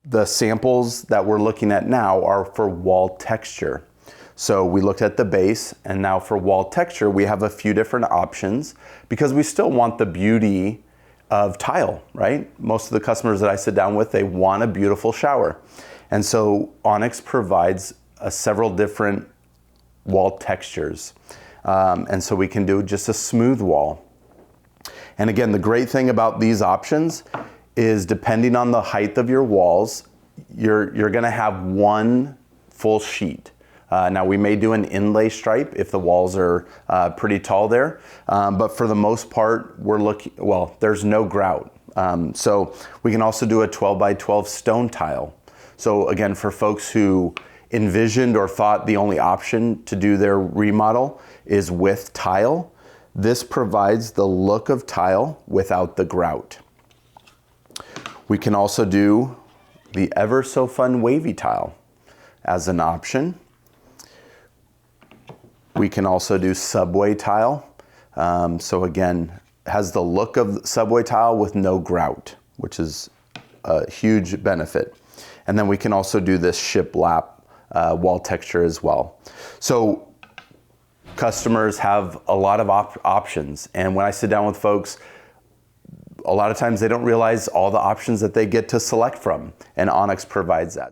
The samples that we're looking at now are for wall texture. So we looked at the base, and now for wall texture, we have a few different options because we still want the beauty of tile, right? Most of the customers that I sit down with, they want a beautiful shower. And so Onyx provides several different wall textures. And so we can do just a smooth wall. And again, the great thing about these options is depending on the height of your walls, you're gonna have one full sheet. Now we may do an inlay stripe if the walls are pretty tall there, but for the most part, there's no grout. So we can also do a 12 by 12 stone tile. So again, for folks who envisioned or thought the only option to do their remodel is with tile, this provides the look of tile without the grout. We can also do the ever so fun wavy tile as an option. We can also do subway tile. So again, has the look of subway tile with no grout, which is a huge benefit. And then we can also do this shiplap wall texture as well. So customers have a lot of options. And when I sit down with folks, a lot of times they don't realize all the options that they get to select from, and Onyx provides that.